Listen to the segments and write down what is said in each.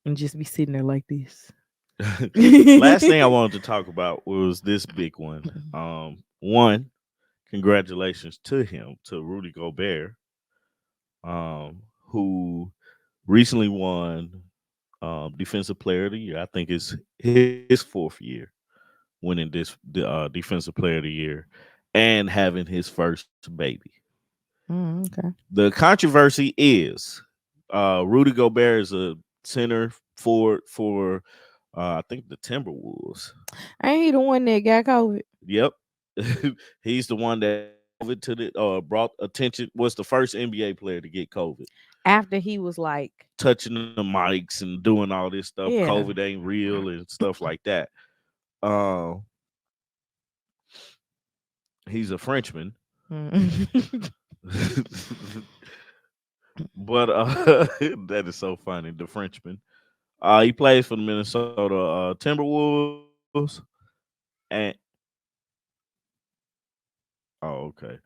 and just be sitting there like this. Last thing I wanted to talk about was this big one. One, congratulations to him, to Rudy Gobert, who recently won Defensive Player of the Year. I think it's his fourth year winning Defensive Player of the Year and having his first baby. Okay. The controversy is Rudy Gobert is a center forward for I think the Timberwolves. Ain't he the one that got COVID Yep. He's the one that COVID to the brought attention, was the first NBA player to get COVID. after he was like, Touching the mics and doing all this stuff. yeah. COVID ain't real and stuff like that. Uh, he's a Frenchman. Mm. But that is so funny. The Frenchman. He plays for the Minnesota Timberwolves. And okay,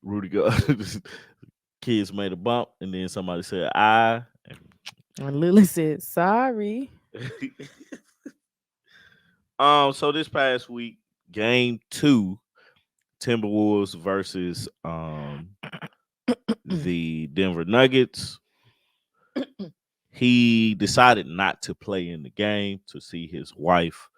Rudy go. Kids made a bump, and then somebody said I. And Lily said, sorry. So this past week, game two, Timberwolves versus the Denver Nuggets. He decided not to play in the game to see his wife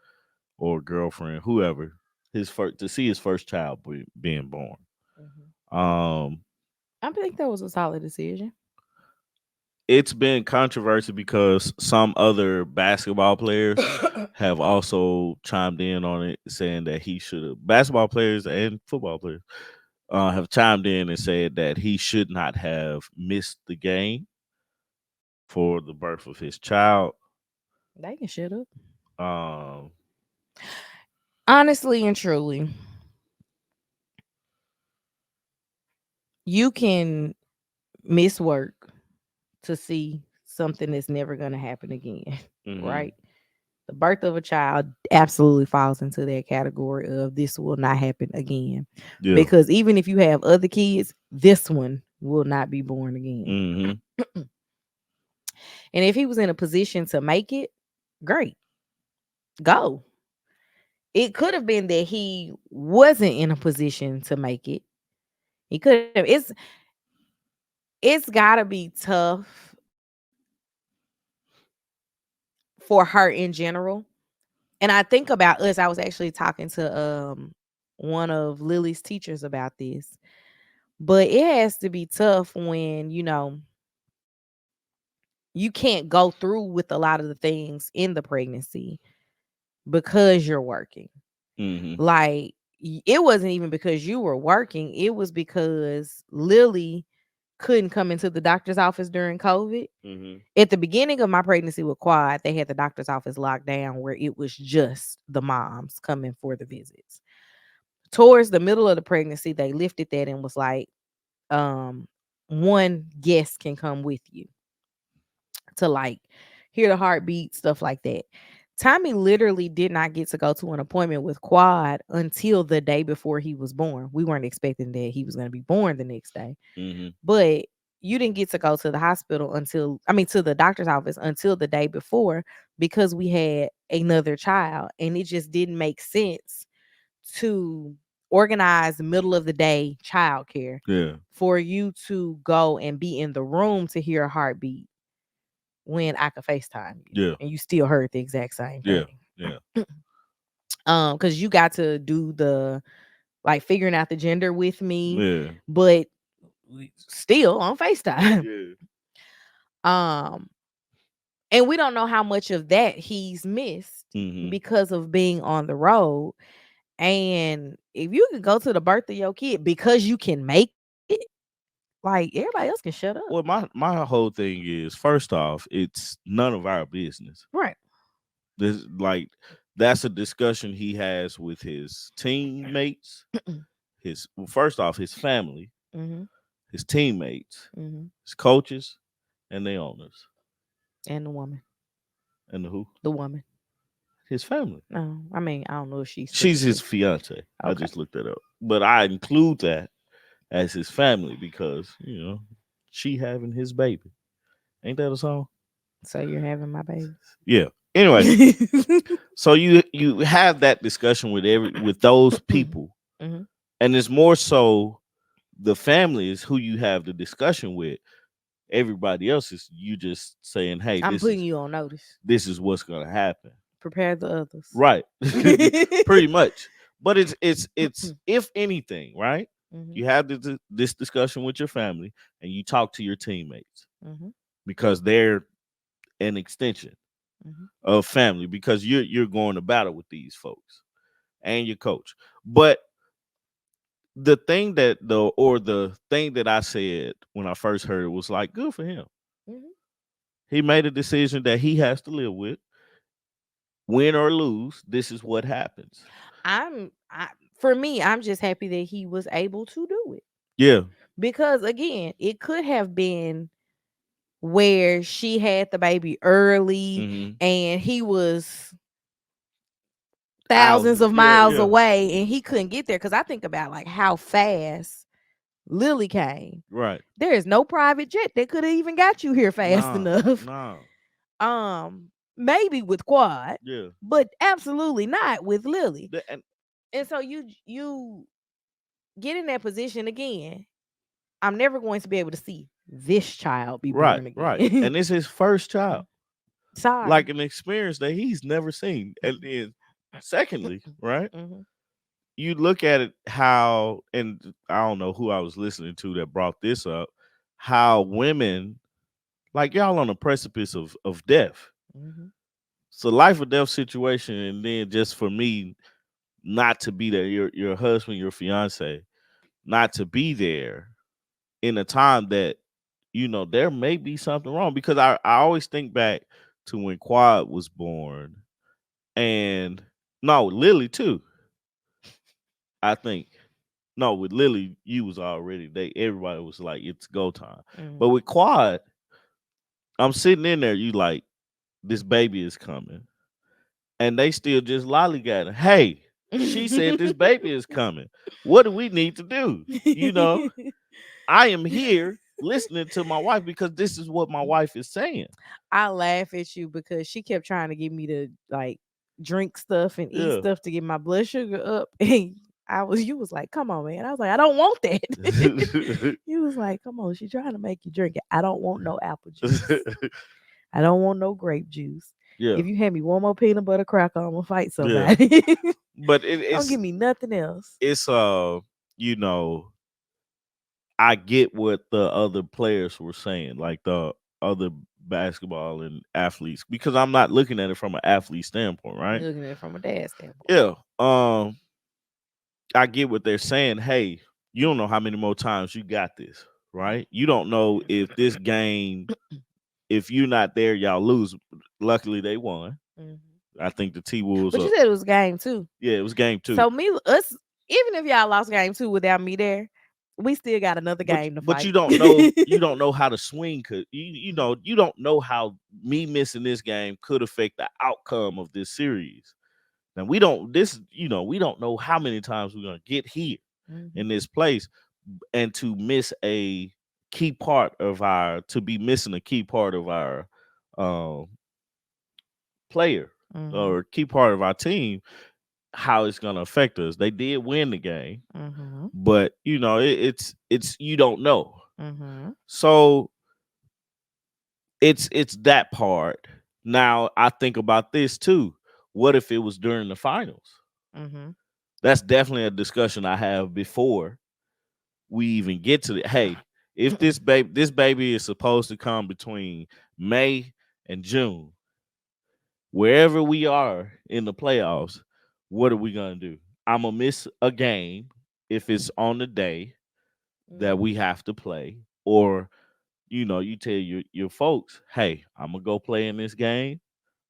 or girlfriend, whoever, his first to see his first child being born. Mhm. Um, I think that was a solid decision. it's been controversy because some other basketball players have also chimed in on it, saying that he should have. Basketball players and football players have chimed in and said that he should not have missed the game for the birth of his child. They can shut up. Um, Honestly and truly, you can miss work to see something that's never going to happen again, mhm, right? The birth of a child absolutely falls into that category of this will not happen again. yeah, Because even if you have other kids, this one will not be born again. mhm, And if he was in a position to make it, great, go. It could have been that he wasn't in a position to make it. He could have. It's got to be tough for her in general. And I think about us. I was actually talking to one of Lily's teachers about this. But it has to be tough when, you can't go through with a lot of the things in the pregnancy because you're working. mhm, Like, it wasn't even because you were working, it was because Lily couldn't come into the doctor's office during COVID. mhm, At the beginning of my pregnancy with Quad, they had the doctor's office locked down where it was just the moms coming for the visits. Towards the middle of the pregnancy, they lifted that and was like, um, one guest can come with you to like hear the heartbeat, stuff like that. Tommy literally did not get to go to an appointment with Quad until the day before he was born. We weren't expecting that he was going to be born the next day, mhm, but you didn't get to go to the hospital until, I mean, to the doctor's office until the day before because we had another child and it just didn't make sense to organize middle of the day childcare yeah, for you to go and be in the room to hear a heartbeat when I could FaceTime you yeah, and you still heard the exact same yeah, thing. yeah, Because you got to do the like figuring out the gender with me, yeah, but still on FaceTime. yeah, Um, and we don't know how much of that he's missed mhm, because of being on the road. And if you can go to the birth of your kid because you can make it, like everybody else can shut up. Well, my whole thing is, first off, it's none of our business. Right. This like that's a discussion he has with his teammates, his well, first off, his family, Hmm. his teammates, Hmm. his coaches, and the owners, And the woman. and the who, The woman. his family. No, I mean, I don't know if she's She's his technically. fiance. I Okay. just looked that up, but I include that as his family because she having his baby. Ain't that a song? So you're having my baby. Yeah. Anyway, so you have that discussion with those people, Mhm. and it's more so the family is who you have the discussion with. Everybody else is you just saying, "Hey, I'm putting you on notice. this is what's gonna happen." Prepare the others. Right. Pretty much. But it's if anything, right? Mhm. You have this discussion with your family and you talk to your teammates Mhm. because they're an extension Mhm. of family because you're going to battle with these folks and your coach. But the thing that I said when I first heard it was like, good for him. Mhm. He made a decision that he has to live with. Win or lose, this is what happens. For me, I'm just happy that he was able to do it. Yeah. Because again, it could have been where she had the baby early Mm-hmm. and he was thousands Thousands. of Yeah, miles yeah. away and he couldn't get there. Cause I think about like how fast Lily came. Right. There is no private jet that could have even got you here fast Nah. enough. Nah. Maybe with Quad, Yeah. but absolutely not with Lily. And And so you get in that position again. I'm never going to be able to see this child be right, born right. again. And it's his first child. Like Sorry. an experience that he's never seen. And then secondly, right? Mhm. You look at it how and I don't know who I was listening to that brought this up, how women like y'all on the precipice of death. Mhm. It's a life or death situation, and then just for me not to be there, your husband, your fiance, not to be there in a time that there may be something wrong because I always think back to when Quad was born and no Lily too. I think no with Lily you was already everybody was like it's go time, but Mhm. with Quad I'm sitting in there you like this baby is coming and they still just lollygagging. Hey, she said this baby is coming. What do we need to do? You know, I am here listening to my wife because this is what my wife is saying. I laugh at you because she kept trying to get me to like drink stuff and eat Yeah. stuff to get my blood sugar up. And you was like, come on, man. I was like, I don't want that. You was like, come on, she trying to make you drink it. I don't want no apple juice. I don't want no grape juice. yeah. If you hand me one more peanut butter cracker, I'm gonna fight Yeah. somebody. But Don't give me nothing else. it's you know, I get what the other players were saying, like the other basketball and athletes, because I'm not looking at it from an athlete standpoint, right? You're looking at it from a dad standpoint. Yeah. I get what they're saying. Hey, you don't know how many more times you got this, right? You don't know if this game, if you're not there, y'all lose. Luckily, they won. Mhm. I think the T Wolves But you up. said it was game two. Yeah, it was game two. So even if y'all lost game two without me there, we still got another game to But fight. you don't know how the swing could you don't know how me missing this game could affect the outcome of this series. Now we don't this we don't know how many times we're gonna get here in Mhm. this place and to miss a key part of our to be missing a key part of our um player Mhm. or key part of our team, how it's gonna affect us. They did win the game, Mhm. but it's you don't know. Mhm. So it's that part. Now I think about this too. What if it was during the finals? Mhm. That's definitely a discussion I have before we even get to the hey, if this baby is supposed to come between May and June, wherever we are in the playoffs, what are we gonna do? I'm gonna miss a game if it's on the day that Mhm. we have to play, or you tell your folks, hey, I'm gonna go play in this game,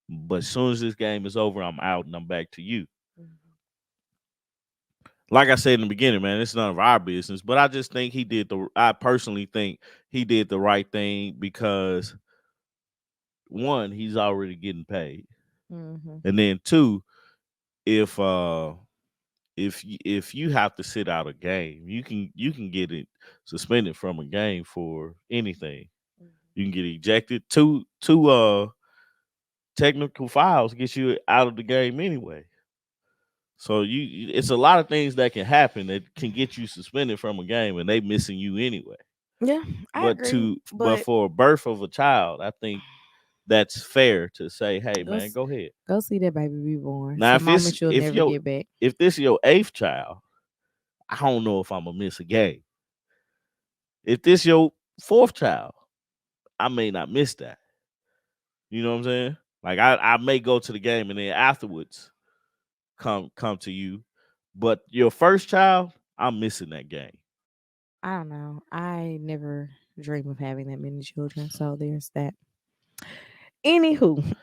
but as soon as this game is over, I'm out and I'm back to you. Mhm. Like I said in the beginning, man, it's none of our business. But I just think I personally think he did the right thing because one, he's already getting paid, Mhm. and then two, if if you have to sit out a game, you can get it suspended from a game for anything. You can get ejected. Two technical fouls get you out of the game anyway. So it's a lot of things that can happen that can get you suspended from a game, and they missing you anyway. Yeah, I agree. But But for a birth of a child, I think that's fair to say, hey go man, go ahead. go see that baby be born. Now Some moments you'll never get back. if this your eighth child, I don't know if I'm gonna miss a game. If this your fourth child, I may not miss that. You know what I'm saying? Like I may go to the game and then afterwards come to you. But your first child, I'm missing that game. I don't know. I never dream of having that many children, so there's that. Anywho,